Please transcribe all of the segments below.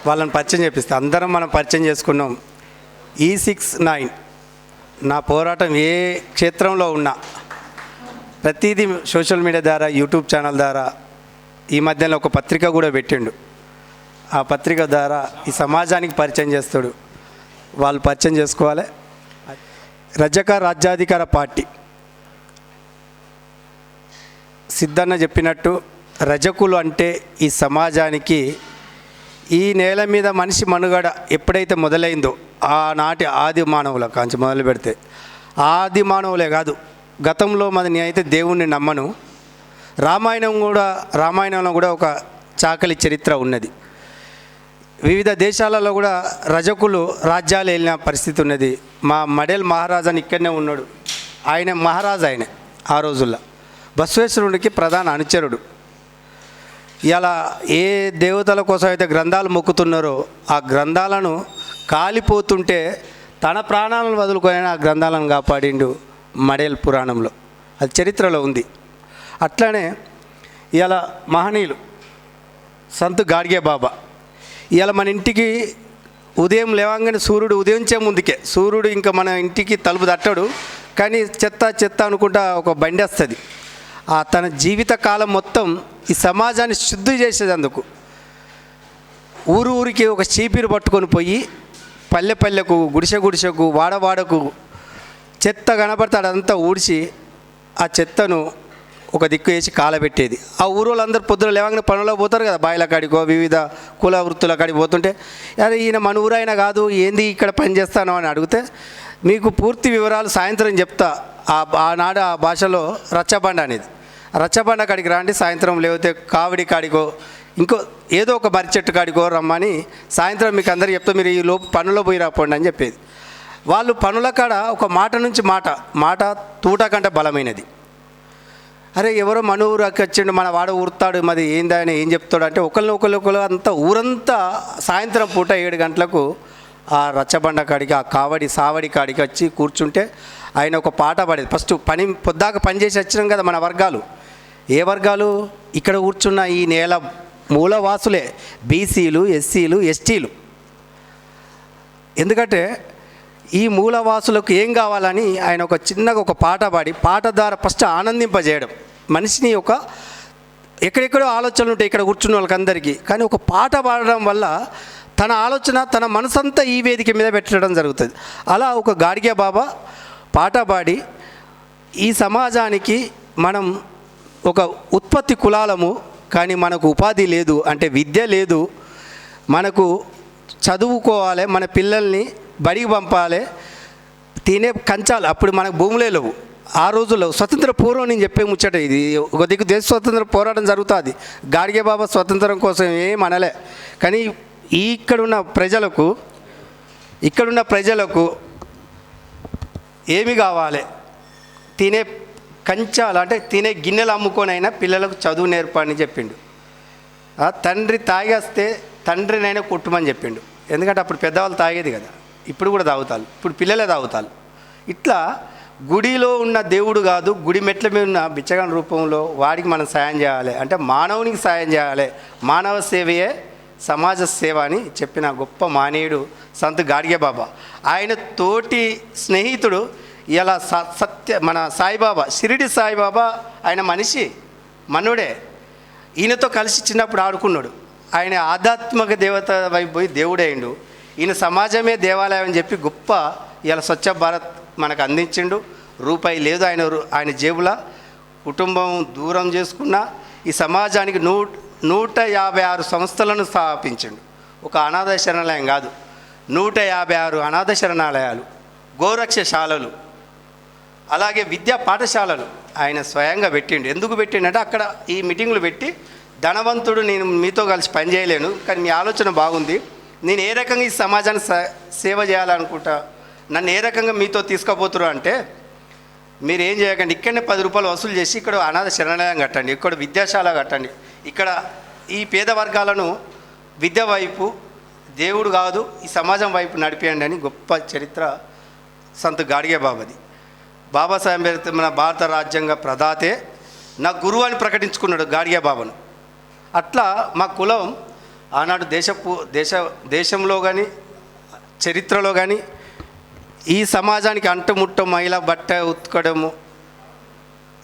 వాళ్ళని పరిచయం చేపిస్తే అందరం మనం పరిచయం చేసుకున్నాం. E69 నా పోరాటం ఏ క్షేత్రంలో ఉన్నా ప్రతిదీ సోషల్ మీడియా ద్వారా, యూట్యూబ్ ఛానల్ ద్వారా, ఈ మధ్యలో ఒక పత్రిక కూడా పెట్టిండు. ఆ పత్రిక ద్వారా ఈ సమాజానికి పరిచయం చేస్తాడు. వాళ్ళు పరిచయం చేసుకోవాలి. రజక రాజ్యాధికార పార్టీ సిద్ధన్న చెప్పినట్టు రజకులు అంటే ఈ సమాజానికి, ఈ నేల మీద మనిషి మనుగడ ఎప్పుడైతే మొదలైందో ఆనాటి ఆది మానవుల కాంచి మొదలు పెడితే, ఆది మానవులే కాదు, గతంలో నేను అయితే దేవుణ్ణి నమ్మను. రామాయణంలో కూడా ఒక చాకలి చరిత్ర ఉన్నది. వివిధ దేశాలలో కూడా రజకులు రాజ్యాలు వెళ్ళిన పరిస్థితి ఉన్నది. మా మడేల్ మహారాజు అని ఇక్కడనే ఉన్నాడు. ఆయన మహారాజు, ఆయన ఆ రోజుల్లో బసవేశ్వరుడికి ప్రధాన అనుచరుడు. ఇలా ఏ దేవతల కోసం అయితే గ్రంథాలు మొక్కుతున్నారో ఆ గ్రంథాలను కాలిపోతుంటే తన ప్రాణాలను వదులుకొని ఆ గ్రంథాలను కాపాడిండు మడేల్ పురాణంలో. అది చరిత్రలో ఉంది. అట్లానే ఇలా మహనీయులు సంత్ గాడ్గే బాబా, ఇలా మన ఇంటికి ఉదయం లేవంగానే సూర్యుడు ఉదయించే ముందుకే, సూర్యుడు ఇంకా మన ఇంటికి తలుపు తట్టడు, కానీ చెత్త అనుకుంటా ఒక బండి వస్తుంది. తన జీవిత కాలం మొత్తం ఈ సమాజాన్ని శుద్ధి చేసేందుకు ఊరికి ఒక చీపిరి పట్టుకొని పోయి పల్లెకు, గుడిసెకు, వాడకు చెత్త కనబడతాడు అదంతా ఊడ్చి ఆ చెత్తను ఒక దిక్కు వేసి కాలబెట్టేది. ఆ ఊరోళ్ళందరూ పొద్దున లేవగానే పనుల్లో పోతారు కదా, బాయిల కాడికో వివిధ కుల వృత్తుల కాడికి పోతుంటే, అరే ఈయన మన ఊరైనా కాదు, ఏంది ఇక్కడ పని చేస్తాను అని అడిగితే, మీకు పూర్తి వివరాలు సాయంత్రం చెప్తా. ఆనాడు ఆ భాషలో రచ్చబండ అనేది, రచ్చబండ కాడికి రాండి సాయంత్రం, లేకపోతే కావిడి కాడికో ఇంకో ఏదో ఒక మర్రి చెట్టు కాడికో రమ్మని సాయంత్రం మీకు అందరికీ చెప్తా, మీరు ఈ లోపు పనుల్లో పోయి రాపోండి అని చెప్పేది. వాళ్ళు పనుల కాడ ఒక మాట నుంచి మాట తూట కంటే బలమైనది. అరే ఎవరో మన ఊరికి వచ్చిండు, మన వాడ ఊరుతాడు, మరి ఏందని ఏం చెప్తాడు అంటే ఒకళ్ళు అంతా ఊరంతా సాయంత్రం పూట 7 గంటలకు ఆ రచ్చబండ కాడికి, ఆ సావడి కాడికి వచ్చి కూర్చుంటే ఆయన ఒక పాట పాడేది. ఫస్ట్ పొద్దాక పని చేసి వచ్చినాం కదా మన వర్గాలు. ఏ వర్గాలు? ఇక్కడ కూర్చున్న ఈ నేల మూలవాసులే, బీసీలు, ఎస్సీలు, ఎస్టీలు. ఎందుకంటే ఈ మూలవాసులకు ఏం కావాలని ఆయన ఒక చిన్నగా ఒక పాట పాడి, పాట ద్వారా ఫస్ట్ ఆనందింపజేయడం. మనిషిని ఎక్కడెక్కడో ఆలోచనలు ఉంటాయి ఇక్కడ కూర్చున్న వాళ్ళకందరికీ, కానీ ఒక పాట పాడడం వల్ల తన ఆలోచన, తన మనసంతా ఈ వేదిక మీద పెట్టడం జరుగుతుంది. అలా ఒక గాడ్గే బాబా పాట పాడి ఈ సమాజానికి మనం ఒక ఉత్పత్తి కులాలము, కానీ మనకు ఉపాధి లేదు, అంటే విద్య లేదు, మనకు చదువుకోవాలి, మన పిల్లల్ని బడికి పంపాలి, తినే కంచాలు అప్పుడు మనకు భూములే లేవు. ఆ రోజుల్లో స్వతంత్ర పూర్వం నేను చెప్పే ముచ్చట ఇది. ఒక దిక్కు దేశ స్వతంత్ర పోరాటం జరుగుతుంది, గాడ్గే బాబా స్వతంత్రం కోసం ఏం అనలే. కానీ ఇక్కడున్న ప్రజలకు ఏమి కావాలి? తినే కంచాలు, అంటే తినే గిన్నెలు అమ్ముకొనైనా పిల్లలకు చదువు నేర్పని చెప్పిండు. తండ్రి తాగేస్తే తండ్రినైనా కొట్టుమని చెప్పిండు. ఎందుకంటే అప్పుడు పెద్దవాళ్ళు తాగేది కదా, ఇప్పుడు కూడా తాగుతారు, ఇప్పుడు పిల్లలే తాగుతారు. ఇట్లా గుడిలో ఉన్న దేవుడు కాదు, గుడి మెట్ల మీద ఉన్న బిచ్చగాని రూపంలో వాడికి మనం సాయం చేయాలి, అంటే మానవునికి సాయం చేయాలి, మానవ సేవయే సమాజ సేవ అని చెప్పిన గొప్ప మానవుడు సంత్ గాడ్గే బాబా. ఆయన తోటి స్నేహితుడు ఇలా మన సాయిబాబా, షిరిడి సాయిబాబా. ఆయన మనిషి మనుడే, ఈయనతో కలిసి చిన్నప్పుడు ఆడుకున్నాడు. ఆయన ఆధ్యాత్మిక దేవత వైపు పోయి దేవుడైండు. ఈయన సమాజమే దేవాలయం అని చెప్పి గొప్ప ఇలా స్వచ్ఛ భారత్ మనకు అందించిండు. రూపాయి లేదు ఆయన జేబుల. కుటుంబం దూరం చేసుకున్న ఈ సమాజానికి 156 సంస్థలను స్థాపించిండు. ఒక అనాథ శరణాలయం కాదు, 156 అనాథ శరణాలయాలు, గోరక్షశాలలు, అలాగే విద్యా పాఠశాలలు ఆయన స్వయంగా పెట్టిండు. ఎందుకు పెట్టిండంటే అక్కడ ఈ మీటింగులు పెట్టి, ధనవంతుడు నేను మీతో కలిసి పనిచేయలేను, కానీ మీ ఆలోచన బాగుంది, నేను ఏ రకంగా ఈ సమాజాన్ని సేవ చేయాలనుకుంటా, నన్ను ఏ రకంగా మీతో తీసుకుపోతున్నారు అంటే, మీరు ఏం చేయకండి, ఇక్కడనే 10 రూపాయలు వసూలు చేసి ఇక్కడ అనాథ శరణాలయం కట్టండి, ఇక్కడ విద్యాశాల కట్టండి, ఇక్కడ ఈ పేద వర్గాలను విద్య వైపు, దేవుడు కాదు ఈ సమాజం వైపు నడిపేయండి అని గొప్ప చరిత్ర సంత్ గాడ్గే బాబాది. బాబాసాహెబ్ అంబేద్కర్ మన భారత రాజ్యాంగ ప్రదాతే, నా గురువు అని ప్రకటించుకున్నాడు గాడ్గే బాబాను. అట్లా మా కులం ఆనాడు దేశంలో కానీ చరిత్రలో కానీ ఈ సమాజానికి అంటుముట్ట మహిళ బట్ట ఉతకడము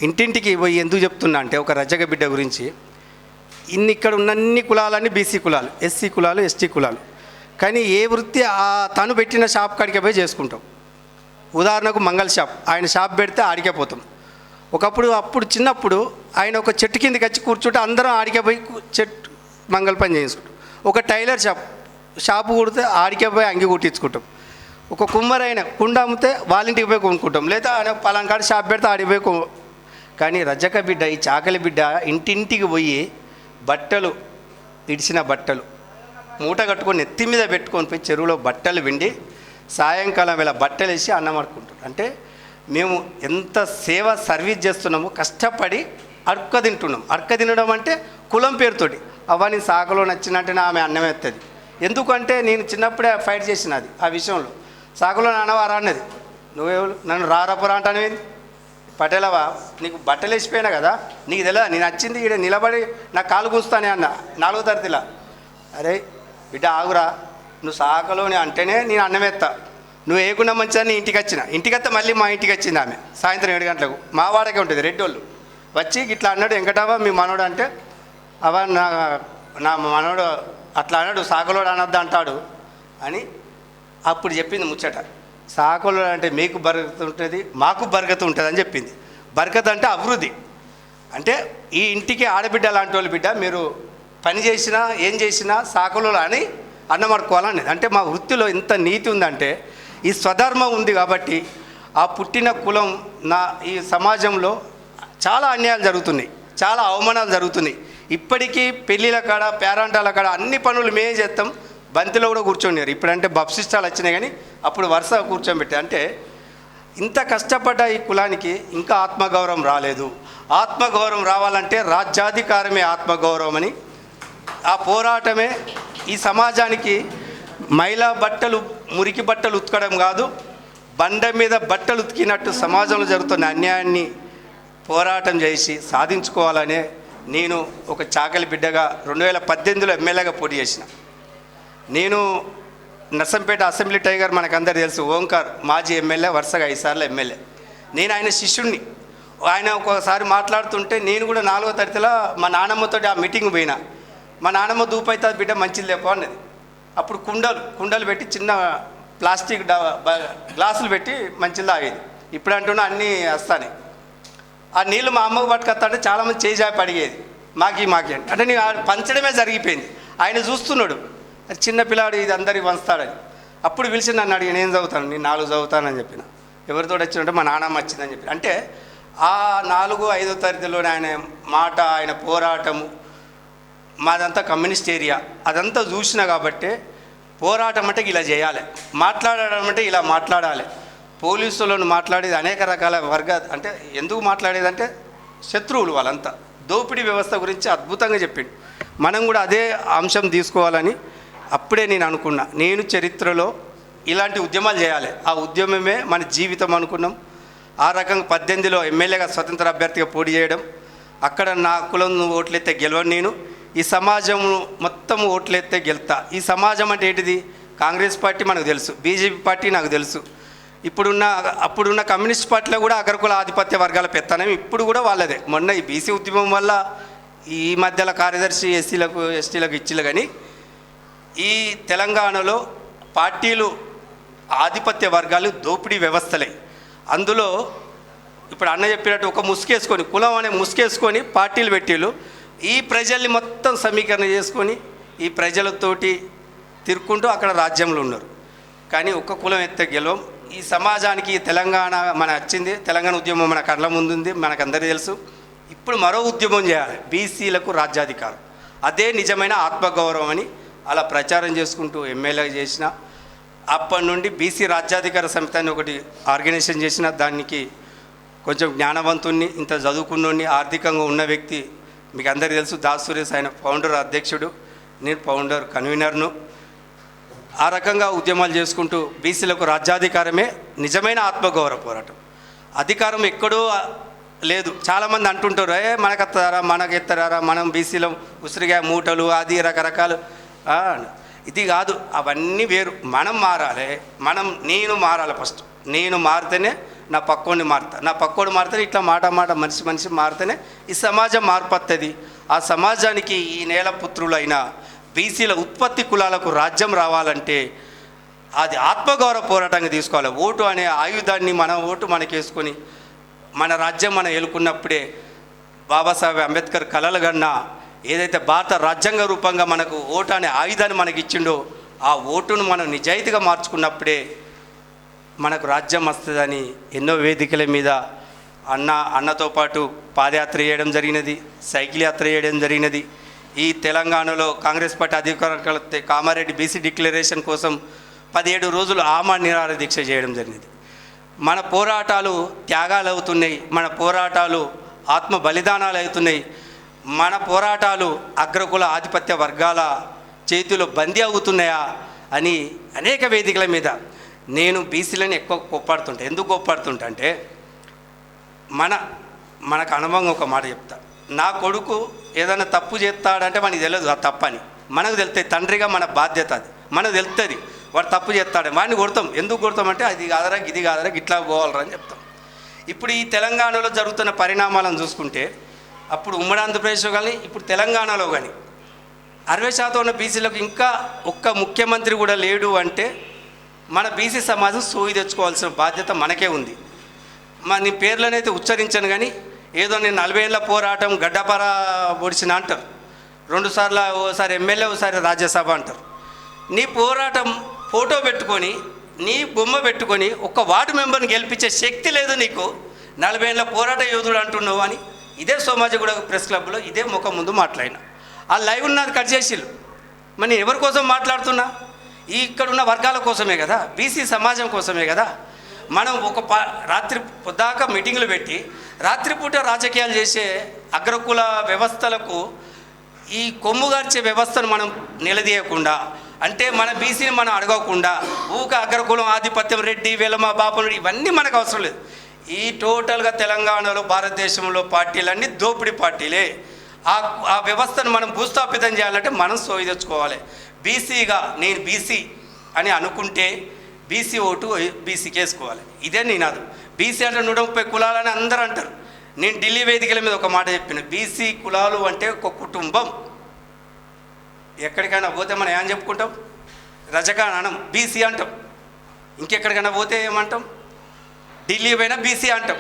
ఇంటింటికి పోయి ఎందుకు చెప్తున్నా అంటే ఒక రజక బిడ్డ గురించి ఇక్కడ ఉన్న అన్ని కులాలన్నీ బీసీ కులాలు, ఎస్సీ కులాలు, ఎస్టీ కులాలు. కానీ ఏ వృత్తి తను పెట్టిన షాప్ కాడికే పోయి చేసుకుంటాం. ఉదాహరణకు మంగళ షాప్, ఆయన షాప్ పెడితే ఆడికే పోతాం. అప్పుడు చిన్నప్పుడు ఆయన ఒక చెట్టు కిందకి వచ్చి కూర్చుంటే అందరం ఆడికే పోయి చెట్టు మంగళ పని చేసుకుంటాం. ఒక టైలర్ షాపు కుడితే ఆడికే పోయి అంగి కుట్టించుకుంటాం. ఒక కుమ్మరైన కుండ అమ్మితే వాళ్ళింటికి పోయి కొనుక్కుంటాం, లేదా ఆయన పలాంకాడ షాప్ పెడితే ఆడికి పోయి కానీ రజక బిడ్డ, ఈ చాకలి బిడ్డ ఇంటింటికి పోయి బట్టలు, ఇడిచిన బట్టలు మూట కట్టుకొని నెత్తి మీద పెట్టుకొని పోయి చెరువులో బట్టలు విండి సాయంకాలం వేళ బట్టలు వేసి అన్నం ఆడుకుంటాం. అంటే మేము ఎంత సర్వీస్ చేస్తున్నామో, కష్టపడి అడక తింటున్నాం. అడక తినడం అంటే కులం పేరుతోటి. అవన్నీ సాకలో నచ్చినట్టునే ఆమె అన్నం ఎత్తది. ఎందుకంటే నేను చిన్నప్పుడే ఫైట్ చేసినది ఆ విషయంలో. సాకులో నాన్నవారా అన్నది, నువ్వేవులు నన్ను రారపురా అంటానేది, పటేలవా నీకు బట్టలు వేసిపోయినా కదా, నీకు తెలియదా నేను వచ్చింది ఇక్కడ నిలబడి నా కాలు కూస్తానే అన్న 4వ తరగతిలో. అరే బిడ్డ ఆగురా, నువ్వు సాకలోని అంటేనే నేను అన్నం ఎత్తా, నువ్వు వేయకుండా మంచిగా నీ ఇంటికి వస్తే మళ్ళీ మా ఇంటికి వచ్చింది ఆమె సాయంత్రం 7 గంటలకు. మా వాడకే ఉంటుంది రెడ్డోళ్ళు. వచ్చి ఇట్లా అన్నాడు, వెంకటవ్వ మీ మనోడు అంటే, అవ నా మనోడు అట్లా అన్నాడు, సాకలోడు అనొద్దు అంటాడు అని అప్పుడు చెప్పింది ముచ్చట. సాకలోడు అంటే మీకు బరకత ఉంటుంది, మాకు బరకత ఉంటుంది అని చెప్పింది. బరకత అంటే అభివృద్ధి. అంటే ఈ ఇంటికి ఆడబిడ్డ లాంటి వాళ్ళు బిడ్డ, మీరు పని చేసినా ఏం చేసినా సాకలోడు అని అన్నమడుకోవాలనేది. అంటే మా వృత్తిలో ఇంత నీతి ఉందంటే ఈ స్వధర్మం ఉంది కాబట్టి ఆ పుట్టిన కులం ఈ సమాజంలో చాలా అన్యాయాలు జరుగుతున్నాయి, చాలా అవమానాలు జరుగుతున్నాయి. ఇప్పటికీ పెళ్ళిళ్ళ కాడ, పేరంటాల కాడ అన్ని పనులు మేమే చేస్తాం. బంతిలో కూడా కూర్చోండారు. ఇప్పుడంటే బబ్ సిస్టాలు వచ్చినాయి, కానీ అప్పుడు వరుస కూర్చోబెట్టి. అంటే ఇంత కష్టపడ్డ ఈ కులానికి ఇంకా ఆత్మగౌరవం రాలేదు. ఆత్మగౌరవం రావాలంటే రాజ్యాధికారమే ఆత్మగౌరవం అని, ఆ పోరాటమే ఈ సమాజానికి మహిళా బట్టలు, మురికి బట్టలు ఉతకడం కాదు, బండ మీద బట్టలు ఉతికినట్టు సమాజంలో జరుగుతున్న అన్యాయాన్ని పోరాటం చేసి సాధించుకోవాలనే నేను ఒక చాకలి బిడ్డగా 2018లో ఎమ్మెల్యేగా పోటీ చేసిన. నేను నర్సంపేట అసెంబ్లీ టైగర్ మనకందరూ తెలుసు, ఓంకార్ మాజీ ఎమ్మెల్యే, వరుసగా 5 సార్లు ఎమ్మెల్యే. నేను ఆయన శిష్యుణ్ణి. ఆయన ఒకసారి మాట్లాడుతుంటే నేను కూడా 4వ తరగతిలో మా నాన్నమ్మతో ఆ మీటింగ్ పోయినా. మా నాన్నమ్మ దూపైతే బిడ్డ మంచిది లేపో అన్నది. అప్పుడు కుండలు పెట్టి చిన్న ప్లాస్టిక్ గ్లాసులు పెట్టి మంచిది తాగేది. ఇప్పుడు అంటున్నా అన్నీ వస్తాయి. ఆ నీళ్ళు మా అమ్మకు పట్టుకొస్తాంటే చాలామంది చేజాపి అడిగేది, మాకి అంటే నేను పంచడమే జరిగిపోయింది. ఆయన చూస్తున్నాడు, చిన్న పిల్లాడు ఇది అందరికి పంచుతాడని. అప్పుడు పిలిచి నన్ను అడిగి నేను చదువుతాను, నేను 4 చదువుతానని చెప్పిన. ఎవరితో వచ్చినట్టు మా నాన్నమ్మ వచ్చిందని చెప్పి. అంటే ఆ 4, 5వ తరగతిలోనే ఆయన మాట, ఆయన పోరాటము, మాదంతా కమ్యూనిస్ట్ ఏరియా, అదంతా చూసినా కాబట్టి పోరాటం అంటే ఇలా చేయాలి, మాట్లాడడం అంటే ఇలా మాట్లాడాలి. పోలీసులను మాట్లాడేది అనేక రకాల అంటే ఎందుకు మాట్లాడేదంటే శత్రువులు వాళ్ళంతా. దోపిడీ వ్యవస్థ గురించి అద్భుతంగా చెప్పిండు. మనం కూడా అదే అంశం తీసుకోవాలని అప్పుడే నేను అనుకున్నా. నేను చరిత్రలో ఇలాంటి ఉద్యమాలు చేయాలి, ఆ ఉద్యమమే మన జీవితం అనుకున్నాం. ఆ రకంగా 18లో ఎమ్మెల్యేగా స్వతంత్ర అభ్యర్థిగా పోటీ చేయడం, అక్కడ నా కులం ఓట్లెత్తే గెలవను నేను. ఈ సమాజం మొత్తం ఓట్లెత్తే గెలుతా. ఈ సమాజం అంటే ఏంటిది? కాంగ్రెస్ పార్టీ మనకు తెలుసు, బీజేపీ పార్టీ నాకు తెలుసు, అప్పుడున్న కమ్యూనిస్ట్ పార్టీలో కూడా అగ్రకుల ఆధిపత్య వర్గాల పెత్తనం ఇప్పుడు కూడా వాళ్ళదే. మొన్న ఈ బీసీ ఉద్యమం వల్ల ఈ మధ్యలో కార్యదర్శి ఎస్సీలకు ఎస్టీలకు ఇచ్చిలు. కానీ ఈ తెలంగాణలో పార్టీలు ఆధిపత్య వర్గాలు దోపిడీ వ్యవస్థలే. అందులో ఇప్పుడు అన్న చెప్పినట్టు ఒక ముసుకేసుకొని, కులం అనే ముసుకేసుకొని పార్టీలు పెట్టిళ్ళు. ఈ ప్రజల్ని మొత్తం సమీకరణ చేసుకొని ఈ ప్రజలతోటి తిరుక్కుంటూ అక్కడ రాజ్యంలో ఉన్నారు. కానీ ఒక్క కులం ఎత్తే గెలవం. ఈ సమాజానికి తెలంగాణ వచ్చింది, తెలంగాణ ఉద్యమం మన కళ్ళ ముందుంది, మనకందరికీ తెలుసు. ఇప్పుడు మరో ఉద్యమం చేయాలి, బీసీలకు రాజ్యాధికారం. అదే నిజమైన ఆత్మగౌరవం అని అలా ప్రచారం చేసుకుంటూ ఎమ్మెల్యే చేసిన. అప్పటి నుండి బీసీ రాజ్యాధికార సమితి అని ఒకటి ఆర్గనైజేషన్ చేసిన. దానికి కొంచెం జ్ఞానవంతుణ్ణి, ఇంత చదువుకున్నోడిని, ఆర్థికంగా ఉన్న వ్యక్తి మీకు అందరికీ తెలుసు, దాస్ సురేష్. ఆయన ఫౌండర్ అధ్యక్షుడు, నేను ఫౌండర్ కన్వీనర్ను. ఆ రకంగా ఉద్యమాలు చేసుకుంటూ బీసీలకు రాజ్యాధికారమే నిజమైన ఆత్మగౌరవ పోరాటం. అధికారం ఎక్కడో లేదు. చాలామంది అంటుంటారు, మనకెత్తారా మనం బీసీలో ఉసిరిగా మూటలు అది రకరకాలు. ఆ, ఇది కాదు, అవన్నీ వేరు. మనం మారాలి, నేను మారాలి. ఫస్ట్ నేను మారితేనే నా పక్కోడిని మారుతా, నా పక్కోడు మారితేనే ఇట్లా మాట మనిషి మారితేనే ఈ సమాజం మార్పత్తది. ఆ సమాజానికి ఈ నేల పుత్రులైన బీసీల ఉత్పత్తి కులాలకు రాజ్యం రావాలంటే అది ఆత్మగౌరవ పోరాటంగా తీసుకోవాలి. ఓటు అనే ఆయుధాన్ని మన ఓటు మనకేసుకొని మన రాజ్యం మనం ఏలుకున్నప్పుడే బాబాసాహెబ్ అంబేద్కర్ కలలు కన్నా ఏదైతే భారత రాజ్యాంగ రూపంగా మనకు ఓటు అనే ఆయుధాన్ని మనకి ఇచ్చిండో ఆ ఓటును మనం నిజాయితీగా మార్చుకున్నప్పుడే మనకు రాజ్యం వస్తుందని ఎన్నో వేదికల మీద అన్నతో పాటు పాదయాత్ర చేయడం జరిగినది, సైకిల్ యాత్ర చేయడం జరిగినది. ఈ తెలంగాణలో కాంగ్రెస్ పార్టీ అధికారంలో కామారెడ్డి బీసీ డిక్లరేషన్ కోసం 17 రోజులు ఆమరణ నిరాహార దీక్ష చేయడం జరిగింది. మన పోరాటాలు త్యాగాలు అవుతున్నాయి, మన పోరాటాలు ఆత్మ బలిదానాలు అవుతున్నాయి, మన పోరాటాలు అగ్రకుల ఆధిపత్య వర్గాల చేతిలో బందీ అవుతున్నాయా అని అనేక వేదికల మీద నేను బీసీలను ఎక్కువ కోప్పాడుతుంటా. ఎందుకు కోప్పాడుతుంటా అంటే మనకు అనుభవం ఒక మాట చెప్తా. నా కొడుకు ఏదైనా తప్పు చేస్తాడంటే మనకి తెలియదు ఆ తప్పని, మనకు తెలుస్తుంది. తండ్రిగా మన బాధ్యత అది, మనకు తెలుస్తుంది. వాడు తప్పు చేస్తాడు, వాడిని కొడతాం. ఎందుకు కొడతామంటే అది కాదరా ఇది కాదరా ఇట్లా పోవాలరా అని చెప్తాం. ఇప్పుడు ఈ తెలంగాణలో జరుగుతున్న పరిణామాలను చూసుకుంటే అప్పుడు ఉమ్మడి ఆంధ్రప్రదేశ్లో కానీ ఇప్పుడు తెలంగాణలో కానీ 60% ఉన్న బీసీలకు ఇంకా ఒక్క ముఖ్యమంత్రి కూడా లేడు అంటే మన బీసీ సమాజం సోయి తెచ్చుకోవాల్సిన బాధ్యత మనకే ఉంది. నీ పేర్లనైతే ఉచ్చరించను కానీ ఏదో నేను 40 ఏళ్ళ పోరాటం గడ్డపార పొడిచిన అంటారు, 2 సార్లు ఓసారి ఎమ్మెల్యే ఓసారి రాజ్యసభ అంటారు. నీ పోరాటం ఫోటో పెట్టుకొని నీ బొమ్మ పెట్టుకొని ఒక్క వార్డు మెంబర్ని గెలిపించే శక్తి లేదు నీకు, 40 ఏళ్ళ పోరాట యోధుడు అంటున్నావు అని ఇదే సోమాజిగూడ ప్రెస్ క్లబ్లో ఇదే ముఖం ముందు మాట్లాడినా. ఆ లైవ్ ఉన్నది కట్ చేసిళ్ళు. మరి నేను ఎవరి కోసం మాట్లాడుతున్నా? ఇక్కడున్న వర్గాల కోసమే కదా, బీసీ సమాజం కోసమే కదా. మనం రాత్రి పొద్దాక మీటింగులు పెట్టి రాత్రిపూట రాజకీయాలు చేసే అగ్రకుల వ్యవస్థలకు ఈ కొమ్ముగార్చే వ్యవస్థను మనం నిలదీయకుండా, అంటే మన బీసీని మనం అడగకుండా ఊక అగ్రకులం ఆధిపత్యం రెడ్డి వెలమ బాపం ఇవన్నీ మనకు అవసరం లేదు. ఈ టోటల్గా తెలంగాణలో భారతదేశంలో పార్టీలన్నీ దోపిడీ పార్టీలే. ఆ వ్యవస్థను మనం భూస్థాపితం చేయాలంటే మనం సోయి తెచ్చుకోవాలి. బీసీగా నేను బీసీ అని అనుకుంటే బీసీ ఓటు బీసీకి వేసుకోవాలి. ఇదే నినాదం. బీసీ అంటే 130 కులాలని అందరూ అంటారు. నేను ఢిల్లీ వేదికల మీద ఒక మాట చెప్పిన, బీసీ కులాలు అంటే ఒక కుటుంబం. ఎక్కడికైనా పోతే మనం ఏం చెప్పుకుంటాం? రజకాన్ అనం, బీసీ అంటాం. ఇంకెక్కడికైనా పోతే ఏమంటాం? ఢిల్లీ పోయినా బీసీ అంటాం.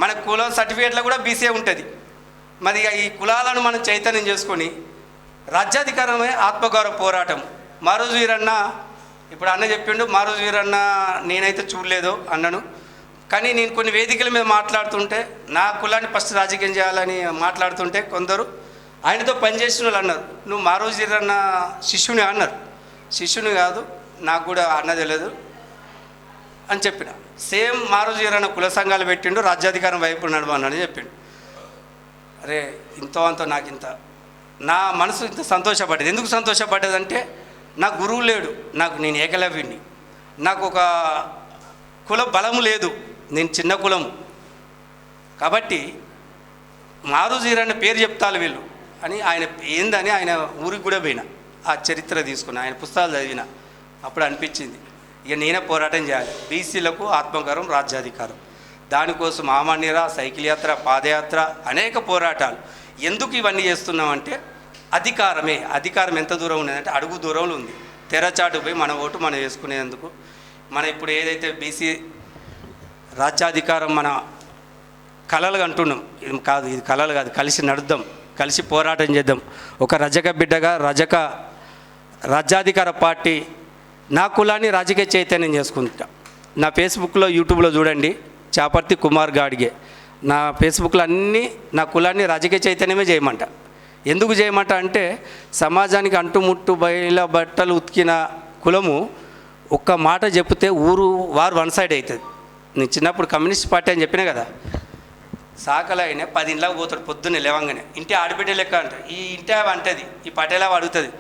మన కులం సర్టిఫికేట్లో కూడా బీసీ ఉంటుంది. మరి ఈ కులాలను మనం చైతన్యం చేసుకొని రాజ్యాధికారమే ఆత్మగౌరవ పోరాటం. మారోజు వీరన్న ఇప్పుడు అన్న చెప్పిండు, మారోజు వీరన్న నేనైతే చూడలేదు అన్నను, కానీ నేను కొన్ని వేదికల మీద మాట్లాడుతుంటే నా కులాన్ని ఫస్ట్ రాజకీయం చేయాలని మాట్లాడుతుంటే కొందరు ఆయనతో పనిచేసిన వాళ్ళు అన్నారు, నువ్వు మారోజు వీరన్న శిష్యుని అన్నారు. శిష్యుని కాదు, నాకు కూడా అన్న తెలియదు అని చెప్పిన. సేమ్ మారోజు వీరన్న కుల సంఘాలు పెట్టిండు, రాజ్యాధికారం వైపు నడవని చెప్పిండు. అరే ఇంతో అంతో నాకు ఇంత నా మనసు ఇంత సంతోషపడ్డది. ఎందుకు సంతోషపడ్డదంటే నా గురువు లేడు, నేను ఏకలవ్యుడిని, నాకు ఒక కుల బలము లేదు, నేను చిన్న కులం. కాబట్టి మారోజు వీరన్న పేరు చెప్తారు వీళ్ళు అని ఆయన ఏందని ఆయన ఊరికి కూడా పోయినా, ఆ చరిత్ర తీసుకున్నా, ఆయన పుస్తకాలు చదివిన. అప్పుడు అనిపించింది ఇక నేనే పోరాటం చేయాలి, బీసీలకు ఆత్మగౌరవం రాజ్యాధికారం. దానికోసం ఆమరణీరా, సైకిల్ యాత్ర, పాదయాత్ర, అనేక పోరాటాలు. ఎందుకు ఇవన్నీ చేస్తున్నామంటే అధికారం ఎంత దూరం ఉన్నదంటే అడుగు దూరంలో ఉంది. తెరచాటు పోయి మన ఓటు మనం వేసుకునేందుకు మనం ఇప్పుడు ఏదైతే బీసీ రాజ్యాధికారం మన కలలు అంటున్నాం, ఇది కాదు, ఇది కలలు కాదు, కలిసి నడుద్దాం, కలిసి పోరాటం చేద్దాం. ఒక రజక బిడ్డగా రాజ్యాధికార పార్టీ నా కులాన్ని రాజకీయ చైతన్యం చేసుకుంటా. నా ఫేస్బుక్లో యూట్యూబ్లో చూడండి, చాపర్తి కుమార్ గాడ్గే. నా ఫేస్బుక్లో అన్నీ నా కులాన్ని రాజకీయ చైతన్యమే చేయమంట. ఎందుకు చేయమంట అంటే సమాజానికి అంటుముట్టు బయల బట్టలు ఉతికిన కులము ఒక్క మాట చెప్తే వారు వన్ సైడ్ అవుతుంది. నేను చిన్నప్పుడు కమ్యూనిస్ట్ పార్టీ అని చెప్పినా కదా, సాకలు అయినా 10 ఇంట్లోకి పోతాడు పొద్దున్నే లేవంగానే, ఇంటి ఆడబిడ్డ లెక్క అంటారు. ఈ ఇంటి అంటది, ఈ పటేలావి అడుగుతుంది,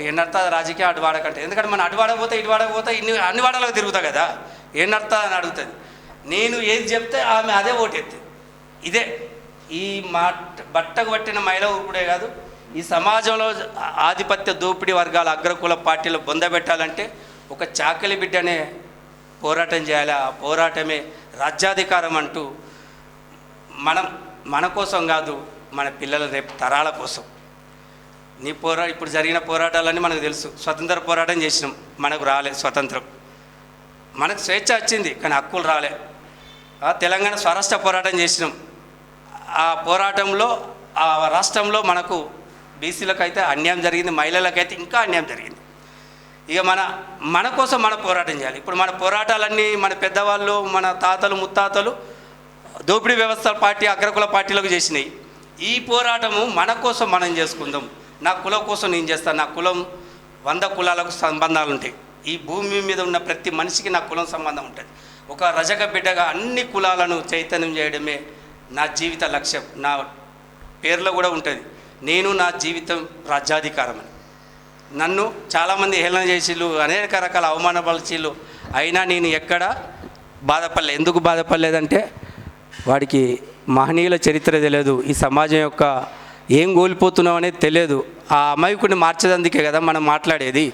ఏనర్థ రాజకీయం అటు వాడకంటే. ఎందుకంటే మనం అటు వాడకపోతే ఇటు వాడకపోతే అన్ని వాడాలకు తిరుగుతా కదా, ఏనర్థ అని అడుగుతుంది. నేను ఏది చెప్తే ఆమె అదే ఓటెత్తి. ఇదే ఈ బట్టకు పట్టిన మహిళ ఊరుకుడే కాదు, ఈ సమాజంలో ఆధిపత్య దోపిడీ వర్గాల అగ్రకుల పార్టీలు బొందబెట్టాలంటే ఒక చాకలి బిడ్డనే పోరాటం చేయాలి. ఆ పోరాటమే రాజ్యాధికారం అంటూ మన కోసం కాదు, మన పిల్లల రేపు తరాల కోసం. ఇప్పుడు జరిగిన పోరాటాలన్నీ మనకు తెలుసు. స్వతంత్ర పోరాటం చేసినాం, మనకు రాలే స్వతంత్రం. మనకు స్వేచ్ఛ వచ్చింది కానీ హక్కులు రాలే. తెలంగాణ స్వరాష్ట్ర పోరాటం చేసినాం. ఆ పోరాటంలో ఆ రాష్ట్రంలో మనకు బీసీలకు అయితే అన్యాయం జరిగింది, మహిళలకైతే ఇంకా అన్యాయం జరిగింది. ఇక మన కోసం మనం పోరాటం చేయాలి. ఇప్పుడు మన పోరాటాలన్నీ మన పెద్దవాళ్ళు, మన తాతలు ముత్తాతలు దోపిడీ వ్యవస్థ పార్టీ అగ్రకుల పార్టీలకు చేసినాయి. ఈ పోరాటము మన కోసం మనం చేసుకుందాం. నా కులం కోసం నేను చేస్తాను. నా కులం 100 కులాలకు సంబంధాలు ఉంటాయి. ఈ భూమి మీద ఉన్న ప్రతి మనిషికి నా కులం సంబంధం ఉంటుంది. ఒక రజక బిడ్డగా అన్ని కులాలను చైతన్యం చేయడమే నా జీవిత లక్ష్యం. నా పేరులో కూడా ఉంటుంది, నేను నా జీవితం రాజ్యాధికారం అని. నన్ను చాలామంది హేళన చేసిళ్ళు, అనేక రకాల అవమానపరిచిళ్ళు. అయినా నేను ఎక్కడ బాధపడలేదు. ఎందుకు బాధపడలేదంటే వాడికి మహనీయుల చరిత్ర తెలియదు, ఈ సమాజం యొక్క ఏం కోల్పోతున్నాం అనేది తెలియదు. ఆ అమాయకుడిని మార్చేదందుకే కదా మనం మాట్లాడేది.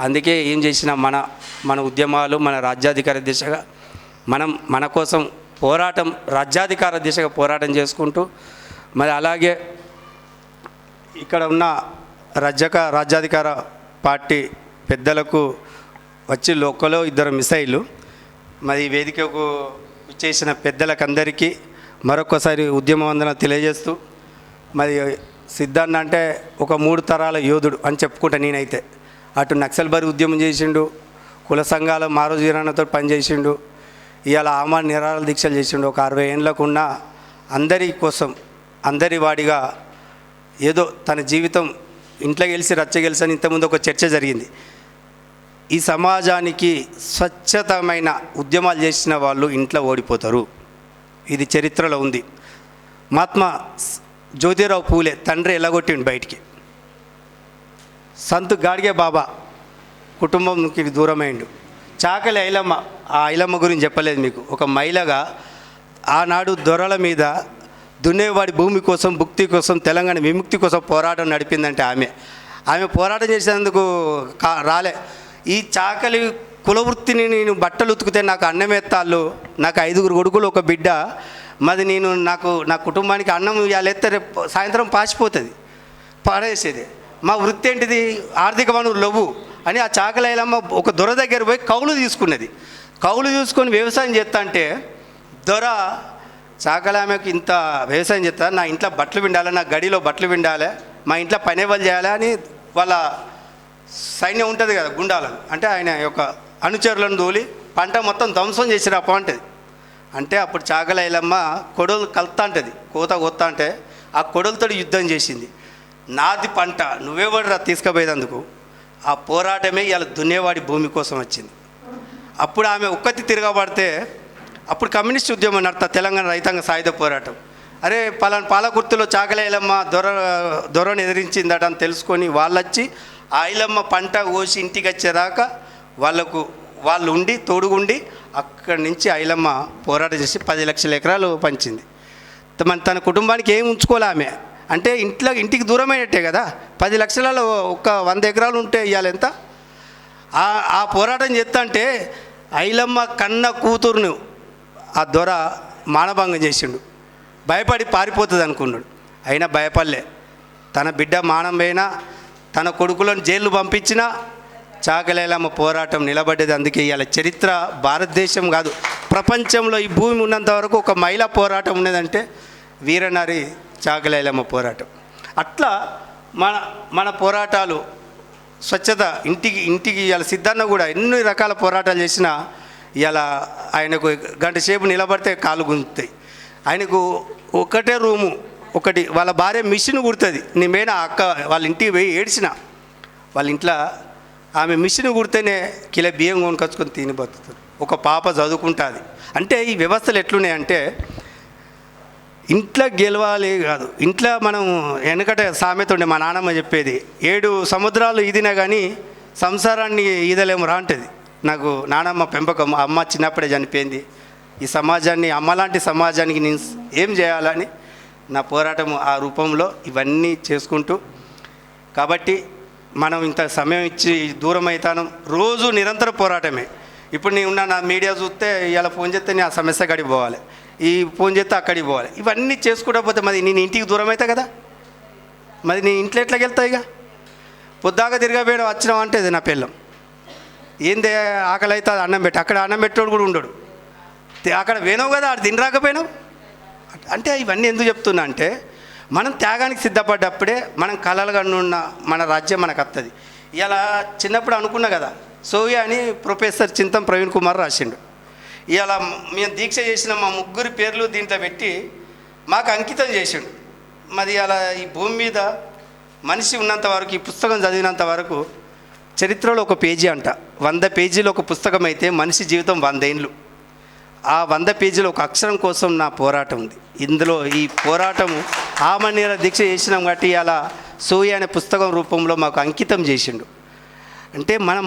అందుకే ఏం చేసినా మన ఉద్యమాలు మన రాజ్యాధికార దిశగా మన కోసం పోరాటం, రాజ్యాధికార దిశగా పోరాటం చేసుకుంటూ, మరి అలాగే ఇక్కడ ఉన్న రాజ్యాధికార పార్టీ పెద్దలకు వచ్చి ఒక్కలో 2 మిసైళ్ళు. మరి వేదికకు చేసిన పెద్దలకందరికీ మరొకసారి ఉద్యమ వందన తెలియజేస్తూ, మరి సిద్ధాన్న అంటే ఒక 3 తరాల యోధుడు అని చెప్పుకుంటా నేనైతే. అటు నక్సల్బరి ఉద్యమం చేసిండు, కుల సంఘాల మారోజీరాణతో పనిచేసిండు, ఇవాళ ఆమరణ నిరాహార దీక్షలు చేసిండు. ఒక 60 ఏళ్ళకు ఉన్న అందరి కోసం అందరి వాడిగా ఏదో తన జీవితం ఇంట్లో గెలిచి రచ్చ గెలిచి అని ఇంతకుముందు ఒక చర్చ జరిగింది. ఈ సమాజానికి స్వచ్ఛతమైన ఉద్యమాలు చేసిన వాళ్ళు ఇంట్లో ఓడిపోతారు, ఇది చరిత్రలో ఉంది. మహాత్మా జ్యోతిరావు పూలే తండ్రి ఎలాగొట్టిండు బయటికి. సంత్ గాడ్గే బాబా కుటుంబంకి దూరమైండు. చాకలి ఐలమ్మ, ఆ ఐలమ్మ గురించి చెప్పలేదు మీకు. ఒక మహిళగా ఆనాడు దొరల మీద దున్నేవాడి భూమి కోసం, భుక్తి కోసం, తెలంగాణ విముక్తి కోసం పోరాటం నడిపిందంటే ఆమె పోరాటం చేసేందుకు రాలే. ఈ చాకలి కులవృత్తిని నేను బట్టలు ఉతికితే నాకు అన్నం ఎత్తాళ్ళు, నాకు 5 కొడుకులు ఒక బిడ్డ, మరి నేను నా కుటుంబానికి అన్నం ఇవ్వాలెత్తే రేపు సాయంత్రం పాసిపోతుంది, పాడేసేది. మా వృత్తి ఏంటిది? ఆర్థిక వనరులు లేవు అని ఆ చాకలి ఐలమ్మ ఒక దొర దగ్గర పోయి కౌలు తీసుకున్నది. కౌలు తీసుకొని వ్యవసాయం చేస్తా అంటే దొర చాకలి ఆమెకు ఇంత వ్యవసాయం చేస్తా, నా ఇంట్లో బట్టలు పిండాలి, నా గడిలో బట్టలు పిండాలి, మా ఇంట్లో పని వాళ్ళు చేయాలి అని వాళ్ళ సైన్యం ఉంటుంది కదా గుండాలను, అంటే ఆయన యొక్క అనుచరులను తోలి పంట మొత్తం ధ్వంసం చేసి రాపంటది. అంటే అప్పుడు చాకలి ఐలమ్మ కొడలు కలుతా అంటది, కోత కొత్త అంటే ఆ కొడలతో యుద్ధం చేసింది. నాది పంట నువ్వెవడరా తీసుకుపోయేందుకు. ఆ పోరాటమే ఇలా దున్నేవాడి భూమి కోసం వచ్చింది. అప్పుడు ఆమె ఒక్కతి తిరగబడితే అప్పుడు కమ్యూనిస్ట్ ఉద్యమం నడుతా, తెలంగాణ రైతాంగ సాయుధ పోరాటం. అరే పాలకుర్తిలో చాకలి ఐలమ్మ దొరను ఎదిరించిందట అని తెలుసుకొని వాళ్ళొచ్చి ఆ ఐలమ్మ పంట కోసి ఇంటికి వచ్చేదాకా వాళ్ళు ఉండి తోడుగుండి అక్కడి నుంచి ఐలమ్మ పోరాటం చేసి 10 లక్షల ఎకరాలు పంచింది. తన కుటుంబానికి ఏం ఉంచుకోలే ఆమె. అంటే ఇంటికి దూరమైనట్టే కదా. 10 లక్షలలో ఒక 100 ఎకరాలు ఉంటే ఇవ్వాలి ఎంత. ఆ పోరాటం చేస్తా అంటే ఐలమ్మ కన్న కూతురును ఆ దొర మానభంగం చేసిండు. భయపడి పారిపోతుంది అనుకున్నాడు, అయినా భయపడలే. తన బిడ్డ మానం పోయినా, తన కొడుకులను జైలు పంపించినా చాకలి ఐలమ్మ పోరాటం నిలబడ్డది. అందుకే ఇవాళ చరిత్ర భారతదేశం కాదు ప్రపంచంలో ఈ భూమి ఉన్నంత వరకు ఒక మహిళా పోరాటం ఉన్నదంటే వీరనారి చాకలి ఐలమ్మ పోరాటం. అట్లా మన పోరాటాలు స్వచ్ఛత ఇంటికి ఇవాళ సిద్ధాన్న కూడా ఎన్ని రకాల పోరాటాలు చేసినా ఇవాళ ఆయనకు గంట సేపు నిలబడితే కాళ్ళు గుంజుతాయి. ఆయనకు ఒకటే రూము ఒకటి, వాళ్ళ భార్య మిషన్ కుడుతుంది. నేమైనా అక్క వాళ్ళ ఇంటికి పోయి ఏడ్చిన, వాళ్ళ ఇంట్లో ఆమె మిషన్ కుడితేనే కిలో బియ్యం కొనుకొచ్చుకొని తిని బతుకుతుంది. ఒక పాప చదువుకుంటుంది. అంటే ఈ వ్యవస్థలు ఎట్లున్నాయంటే ఇంట్లో గెలవాలి కాదు, ఇంట్లో మనం వెనకట సామెత ఉండే మా నాన్నమ్మ చెప్పేది, 7 సముద్రాలు ఈదినా కానీ సంసారాన్ని ఈదలేము రా అంటది. నాకు నానమ్మ పెంపకం, అమ్మ చిన్నప్పుడే చనిపోయింది. ఈ సమాజాన్ని, అమ్మలాంటి సమాజానికి నేను ఏం చేయాలని నా పోరాటం ఆ రూపంలో ఇవన్నీ చేసుకుంటూ కాబట్టి మనం ఇంత సమయం ఇచ్చి దూరం అవుతాను. రోజు నిరంతర పోరాటమే. ఇప్పుడు నేను ఉన్న నా మీడియా చూస్తే ఇలా ఫోన్ చేస్తే నేను ఆ సమస్య కాడికి పోవాలి, ఈ ఫోన్ చేస్తే అక్కడికి పోవాలి. ఇవన్నీ చేసుకుంటా పోతే మరి నేను ఇంటికి దూరం అవుతా కదా, మరి నేను ఇంట్లో ఎట్లా వెళ్తా? ఇక పొద్దాక తిరగబోయడం వచ్చినావు అంటే ఇది నా పిల్లం ఏందే ఆకలి అయితే అది అన్నం పెట్టి, అక్కడ అన్నం పెట్టేవాడు కూడా ఉండడు. అక్కడ పోయినావు కదా, అది తిని రాకపోయినావు అంటే. ఇవన్నీ ఎందుకు చెప్తున్నా అంటే మనం త్యాగానికి సిద్ధపడ్డప్పుడే మనం కలలుగా ఉన్న మన రాజ్యం మనకు వస్తుంది. ఇలా చిన్నప్పుడు అనుకున్నా కదా, సోవియా అని ప్రొఫెసర్ చింతం ప్రవీణ్ కుమార్ రాసిండు. ఇలా మేము దీక్ష చేసిన మా ముగ్గురు పేర్లు దీంట్లో పెట్టి మాకు అంకితం చేసిండు. మరి అలా ఈ భూమి మీద మనిషి ఉన్నంత వరకు, ఈ పుస్తకం చదివినంత వరకు చరిత్రలో ఒక పేజీ అంట. 100 పేజీలు ఒక పుస్తకం అయితే మనిషి జీవితం 100 ఏళ్ళు. ఆ 100 పేజీలు ఒక అక్షరం కోసం నా పోరాటం ఉంది. ఇందులో ఈ పోరాటము ఆమరణ దీక్ష చేసినాం కాబట్టి అలా సోయి అనే పుస్తకం రూపంలో మాకు అంకితం చేసిండు. అంటే మనం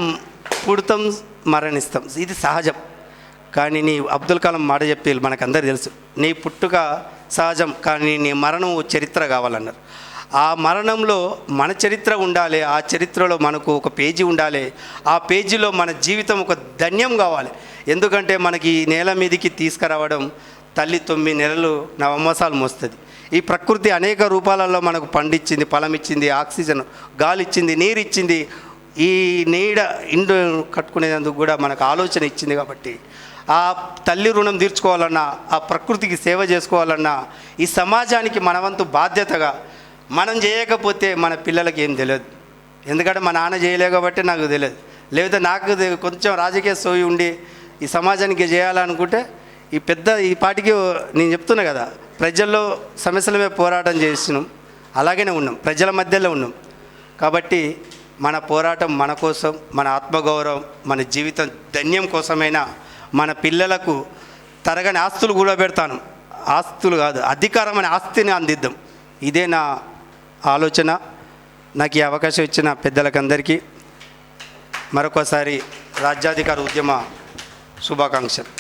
పుడతాం, మరణిస్తాం, ఇది సహజం. కానీ నీ అబ్దుల్ కలాం మాట చెప్పి మనకందరూ తెలుసు, నీ పుట్టుక సహజం కానీ నీ మరణం చరిత్ర కావాలన్నారు. ఆ మరణంలో మన చరిత్ర ఉండాలి, ఆ చరిత్రలో మనకు ఒక పేజీ ఉండాలి, ఆ పేజీలో మన జీవితం ఒక ధన్యం కావాలి. ఎందుకంటే మనకి ఈ నేల మీదకి తీసుకురావడం తల్లి 9 నెలలు నవమాసాలు మోస్తుంది. ఈ ప్రకృతి అనేక రూపాలలో మనకు పండిచ్చింది, ఫలం ఇచ్చింది, ఆక్సిజన్ గాలి ఇచ్చింది, నీరు ఇచ్చింది, ఈ నీడ ఇండు కట్టుకునేందుకు కూడా మనకు ఆలోచన ఇచ్చింది. కాబట్టి ఆ తల్లి రుణం తీర్చుకోవాలన్నా, ఆ ప్రకృతికి సేవ చేసుకోవాలన్నా ఈ సమాజానికి మనవంతు బాధ్యతగా మనం చేయకపోతే మన పిల్లలకి ఏం తెలియదు. ఎందుకంటే మా నాన్న చేయలే కాబట్టి నాకు తెలియదు. లేకపోతే నాకు కొంచెం రాజకీయ సోయి ఉండి ఈ సమాజానికి చేయాలనుకుంటే ఈ పాటికి నేను చెప్తున్నా కదా, ప్రజల్లో సమస్యల మీద పోరాటం చేసినాం, అలాగనే ఉన్నాం, ప్రజల మధ్యలో ఉన్నాం. కాబట్టి మన పోరాటం మన కోసం, మన ఆత్మగౌరవం, మన జీవితం ధన్యం కోసమైనా మన పిల్లలకు తరగని ఆస్తులు కూడా పెడతాను. ఆస్తులు కాదు, అధికారం అనే ఆస్తిని అందిద్దాం. ఇదే నా ఆలోచన. నాకు ఈ అవకాశం ఇచ్చిన పెద్దలకందరికీ మరొకసారి రాజ్యాధికార ఉద్యమ శుభాకాంక్షలు.